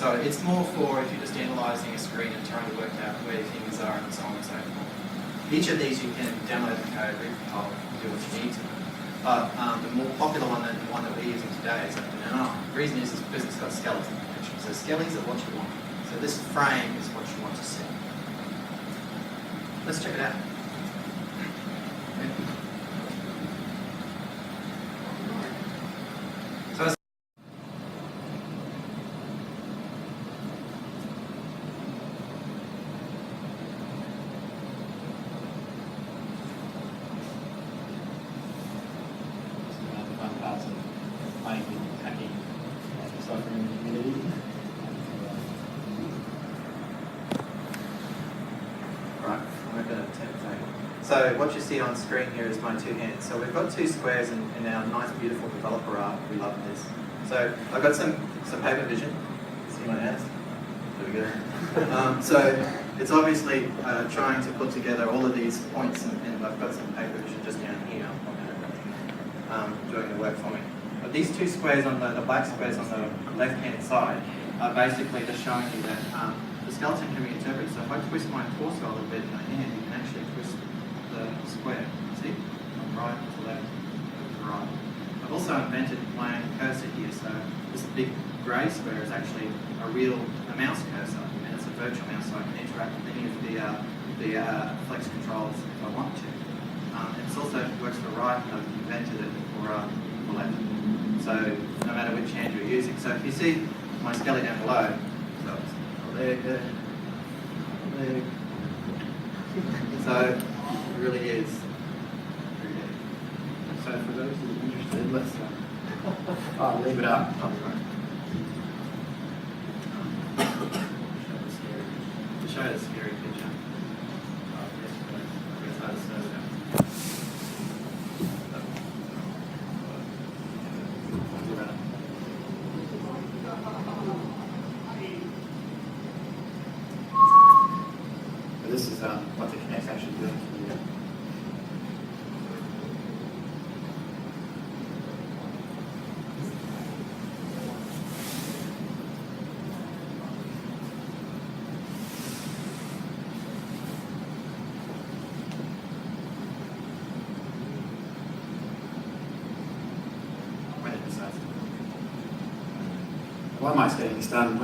So it's more for if you're just analysing a screen and trying to work out where things are and so on and so forth. Each of these you can download the code, recompile, do what you need to them. But the more popular one than the one that we're using today is OpenNR. The reason is because it's got skeleton connection. So skellies are what you want. So this frame is what you want to see. Let's check it out. So So what you see on screen here is my two hands. So we've got two squares in our nice, beautiful developer art. We love this. So I've got some paper vision. See my hands? There we go. So it's obviously trying to put together all of these points, and I've got some paper vision just down here doing the work for me. But these two squares on the black squares on the left-hand side are basically just showing you that the skeleton can be interpreted. So if I twist my torso a little bit in my hand, you can actually twist the square, see? From right to left to right. I've also invented my own cursor here, so this big grey square is actually a mouse cursor, and it's a virtual mouse, so I can interact with any of the flex controls if I want to. It also works for right, and I've invented it for left. So no matter which hand you're using. So if you see my skelly down below, so there. So it really is. So for those who are interested, let's leave it up. To show the scary picture. This is what the Kinect's actually doing for you. When it decides to. Why am I getting this done?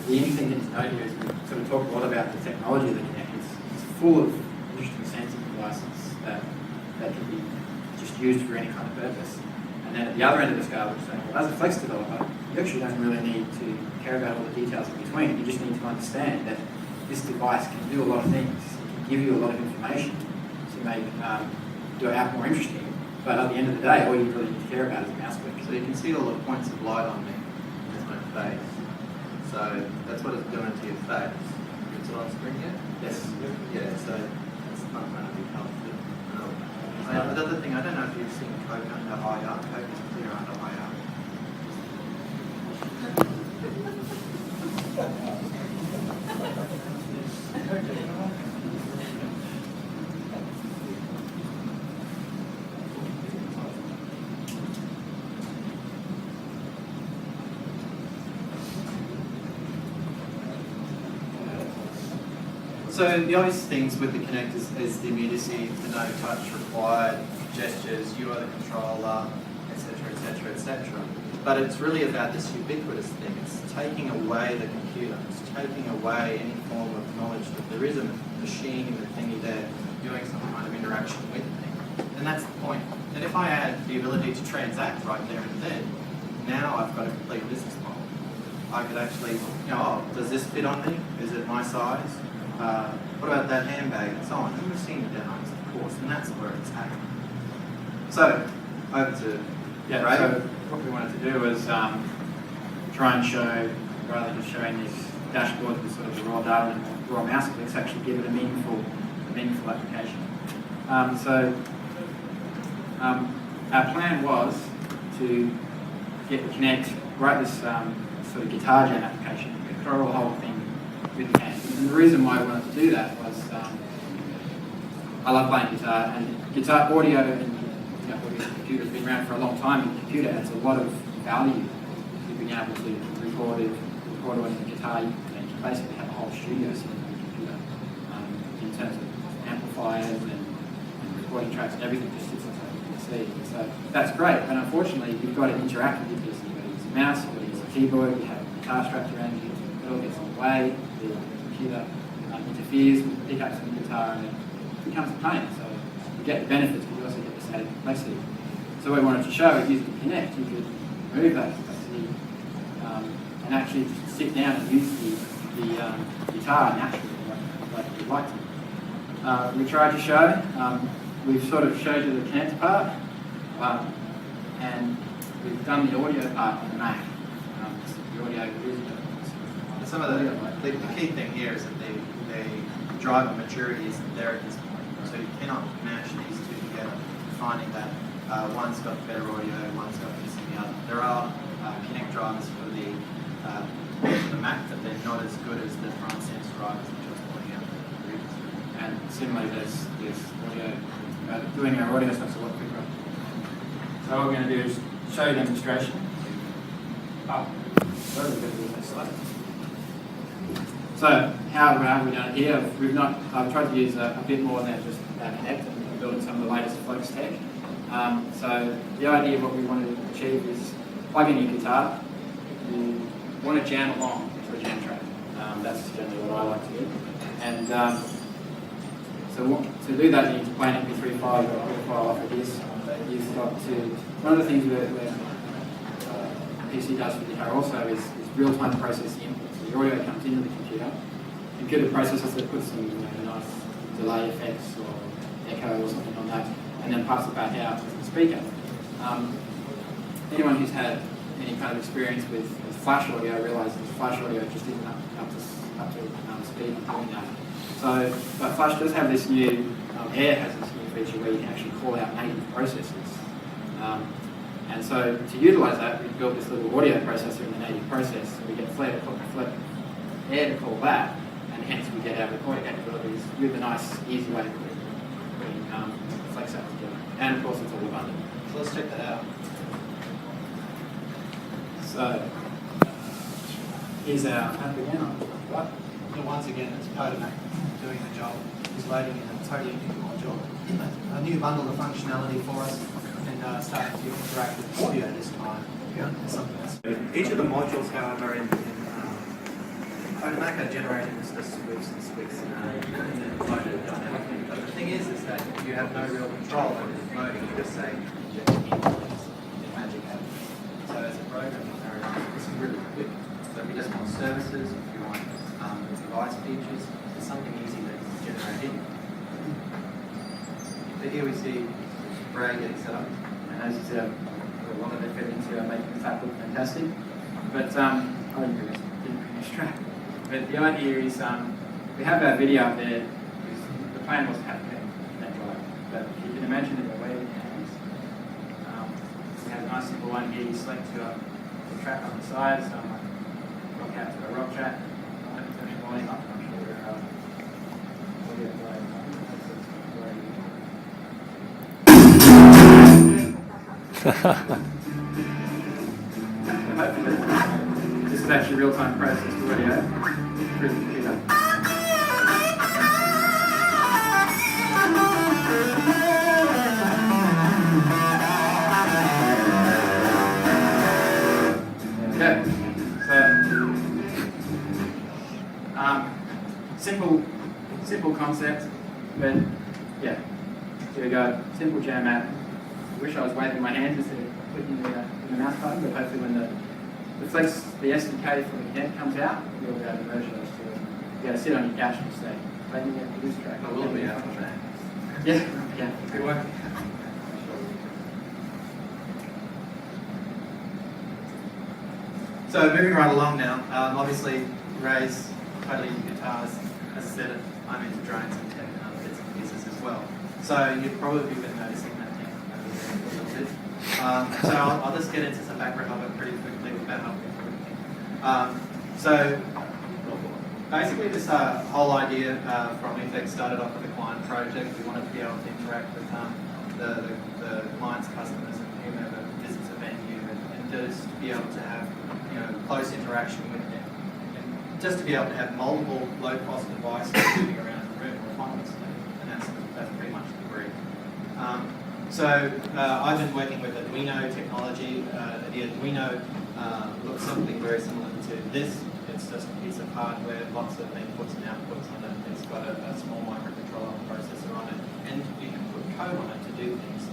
The interesting thing to note here is we sort of talk a lot about the technology of the Kinect. It's full of interesting sensing devices that can be just used for any kind of purpose. And then at the other end of the scale, we're saying, well, as a Flex developer, you actually don't really need to care about all the details in between. You just need to understand that this device can do a lot of things. It can give you a lot of information to make your app more interesting. But at the end of the day, all you really need to care about is a mouse click. So you can see all the points of light on me. There's my face. So that's what it's doing to your face. It's on screen yet? Yes. Yeah, so it's not going to be helpful. Another thing, I don't know if you've seen Coke under IR. Coke is clear under IR. So the obvious things with the Kinect is the immediacy, the no touch required, gestures, you are the controller, etc., etc., etc. But it's really about this ubiquitous thing. It's taking away the computer. It's taking away any form of knowledge that there is a machine in the thingy there doing some kind of interaction with me. And that's the point. And if I add the ability to transact right there and then, now I've got a complete business model. I could actually, oh, does this fit on me? Is it my size? What about that handbag and so on? And we've seen the demos, of course, and that's where it's at. So, over to Ray. So what we wanted to do was try and show, rather than just showing these dashboards with sort of the raw data and raw mouse clicks, actually give it a meaningful application. Our plan was to get the Kinect, write this sort of guitar jam application, control the whole thing with the hand. And the reason why I wanted to do that was I love playing guitar, and guitar audio and audio computer has been around for a long time, and the computer adds a lot of value to being able to record on the guitar, you can basically have a whole studio sitting on the computer in terms of amplifiers and recording tracks and everything just sits inside the PC. So that's great, but unfortunately you've got to interact with your PC. You've got to use a mouse, you've got to use a keyboard, you have a guitar strapped around you, it all gets in the way, the computer interferes with the pickups of the guitar and it becomes a pain. So you get the benefits, but you also get this added complexity. So what we wanted to show is using Kinect, you could remove that complexity and actually sit down and use the guitar naturally, like you'd like to. We tried to show, we've sort of showed you the Kinect part, and we've done the audio part on the Mac. The audio is some of the key thing here is that the driver maturity isn't there at this point, so you cannot mash these two together, finding that one's got better audio, one's got this and the other. There are Kinect drivers for the Mac, but they're not as good as the front sense drivers which I was pointing out previously. And similarly, there's audio, doing our audio stuff's a lot quicker. So what we're going to do is show you a demonstration. Oh, sorry, we've got to do this slide. So how have we done it here? I've tried to use a bit more than just Kinect and building some of the latest Flex tech. So the idea of what we want to achieve is plug in your guitar. You want to jam along to a jam track. That's generally what I like to do. And so to do that, you need to play an MP3 file. You've got to put a file off of this. You've got to. One of the things where PC does for guitar also is real-time processing input. So the audio comes into the computer. Computer processes it, puts some nice delay effects or echo or something on that, and then pass it back out to the speaker. Anyone who's had any kind of experience with flash audio realizes flash audio just isn't up to speed in doing that. So, but Flash does have this new, Air has this new feature where you can actually call out native processors. And so to utilize that, we built this little audio processor in the native process. So we get Air to call that, and hence we get our recording capabilities with a nice, easy way of putting Flex out together. And of course, it's all abundant. So let's check that out. So here's our app again. So once again, it's Potomac doing the job. It's loading in a totally new module. A new bundle of functionality for us, and starting to interact with audio this time. Yeah. Something else. Each of the modules, however, in Potomac are generating the swifts and swifts loaded dynamically. But the thing is that you have no real control over the loading. You just say magic happens. So as a program, this is really quick. So if you just want services, if you want device features, it's something easy to generate in. So here we see Ray getting set up. And as you said, a lot of effort into making the app look fantastic. But I didn't bring this track. But the idea is we have our video up there. The plan was to have that drive. But if you can imagine that we're waving hands, we have a nice simple one here. You select your track on the side, so I might rock out to a rock track. I might turn the volume up. I'm sure we'll get going. This is actually real-time processed audio through the computer. Okay, so simple concept, but yeah, here we go. Simple jam app. I wish I was waving my hands instead of clicking the mouse button, but hopefully when the SDK for the Kinect comes out, you'll be able to merge those two. You gotta sit on your couch and say, play me for this track. I will be out on that. Yeah, good work. So moving right along now, obviously Ray's totally into guitars. As I said, I'm into drones and tech and other bits and pieces as well. So you've probably been noticing that thing over there a little bit. So I'll just get into some background of it pretty quickly without helping. So basically this whole idea from Effect started off with a client project. We wanted to be able to interact with the client's customers and whomever visits a venue and just be able to have close interaction with them. And just to be able to have multiple low-cost devices moving around the room autonomously, and that's pretty much the brief. I've been working with Arduino technology. The Arduino looks something very similar to this. It's just a piece of hardware, lots of inputs and outputs on it. It's got a small microcontroller processor on it, and you can put code on it to do things.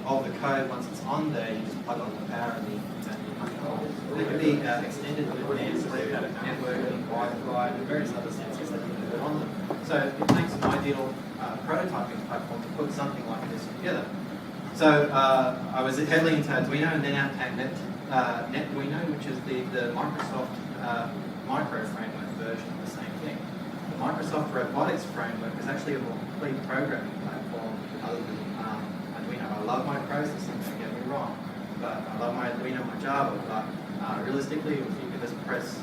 All the code, once it's on there, you just plug on the power and you control. It can be extended with bands, networking, Wi-Fi, and various other sensors that you can put on them. So it makes an ideal prototyping platform to put something like this together. So I was heavily into Arduino, and then out came Netduino, which is the Microsoft micro framework version of the same thing. The Microsoft robotics framework is actually a more complete programming platform other than Arduino. I love my processing, don't get me wrong, but I love my Arduino, my Java, but realistically, if you could just press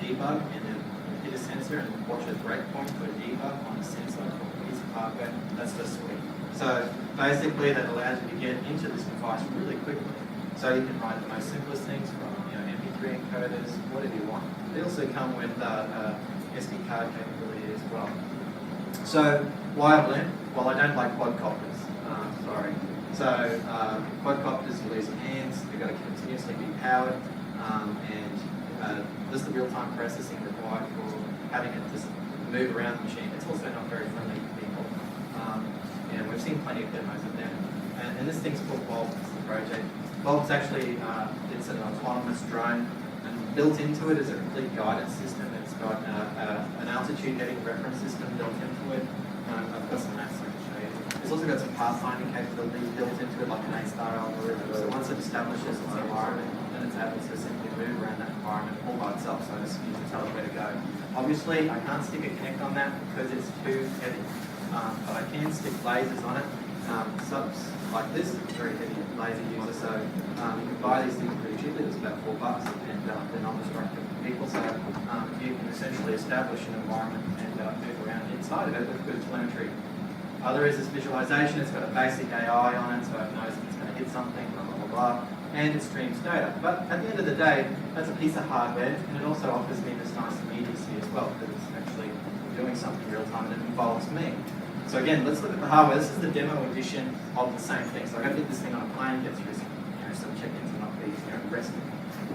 debug and then hit a sensor and watch a breakpoint to a debug on a sensor or a piece of hardware, that's just sweet. So basically that allows you to get into this device really quickly. So you can write the most simplest things from MP3 encoders, whatever you want. They also come with SD card capability as well. So why Blend? Well, I don't like quadcopters. Sorry. So quadcopters, you lose hands. They've got to continuously be powered, and just the real-time processing required for having it just move around the machine. It's also not very friendly to people. And we've seen plenty of demos of them. And this thing's called Bob. It's the project. Bob's actually it's an autonomous drone, and built into it is a complete guidance system. It's got an altitude heading reference system built into it. I've got some maths I can show you. It's also got some pathfinding capability built into it, like an A-star algorithm. So once it establishes its environment, then it's able to simply move around that environment all by itself, so to speak, to tell it where to go. Obviously, I can't stick a Kinect on that because it's too heavy, but I can stick lasers on it. Subs like this, it's a very heavy laser user, so you can buy these things pretty cheaply. It's about $4, and they're non-destructive people, so you can essentially establish an environment and move around inside of it with good telemetry. There is this visualization. It's got a basic AI on it, so it knows if it's going to hit something, blah, blah, blah, blah, and it streams data. But at the end of the day, that's a piece of hardware, and it also offers me this nice immediacy as well, because it's actually doing something real time and it involves me. So again, let's look at the hardware. This is the demo edition of the same thing. So I got to get this thing on a plane, get through some check-ins and not be resting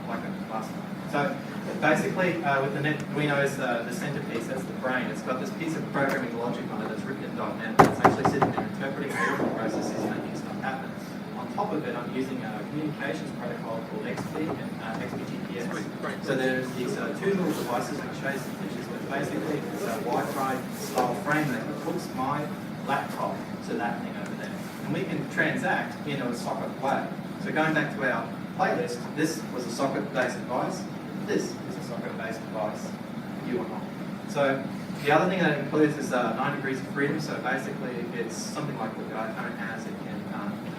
like a bus. So basically, with the Netduino is the centerpiece. That's the brain. It's got this piece of programming logic on it that's written in .NET. It's actually sitting there interpreting all the processes, making stuff happen. On top of it, I'm using a communications protocol called XP and XPGPS. So there's these two little devices. I can show you some pictures. Basically, it's a Wi-Fi style framework that hooks my laptop to that thing over there. And we can transact in a socket way. So going back to our playlist, this was a socket-based device. This is a socket-based device, you or not. So the other thing that it includes is 9 degrees of freedom. So basically, it's something like what the iPhone has. It can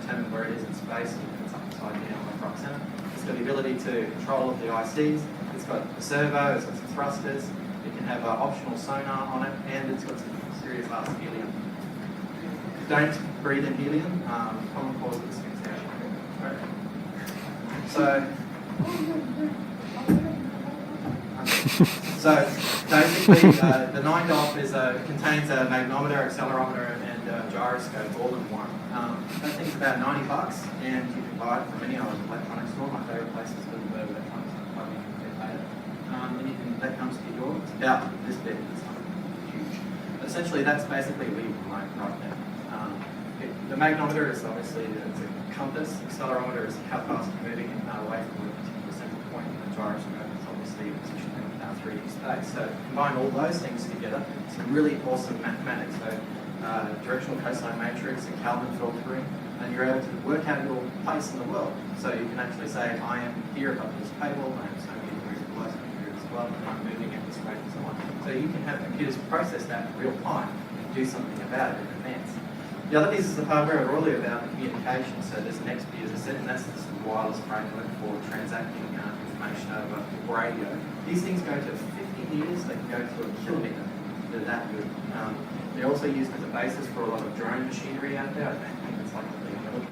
determine where it is in space. It's upside down, left, right, center. It's got the ability to control of the ICs. It's got a servo. It's got some thrusters. It can have optional sonar on it, and it's got some serious fast helium. Don't breathe in helium. Common cause of asphyxiation. So basically, the 9DOF contains a magnometer, accelerometer, and gyroscope all in one. That thing's about $90, and you can buy it from any other electronics store. My favourite place is Gutenberg Electronics. And that comes to your, it's about this big, it's not huge. But essentially, that's basically where you remote right there. The magnometer is obviously it's a compass. Accelerometer is how fast you're moving away from a particular central point, and the gyroscope is obviously positioned in 3D space. So combine all those things together, some really awesome mathematics. So directional cosine matrix and Kelvin filtering, and you're able to work out your place in the world. So you can actually say, I am here above this table, I am so many degrees below here as well, and I'm moving at this rate and so on. So you can have computers process that in real time and do something about it in advance. The other pieces of hardware are really about communication. So there's an XP, as I said, and that's this wireless framework for transacting information over radio. These things go to 50 meters, they can go to a kilometer. They're that good. They're also used as a basis for a lot of drone machinery out there. I think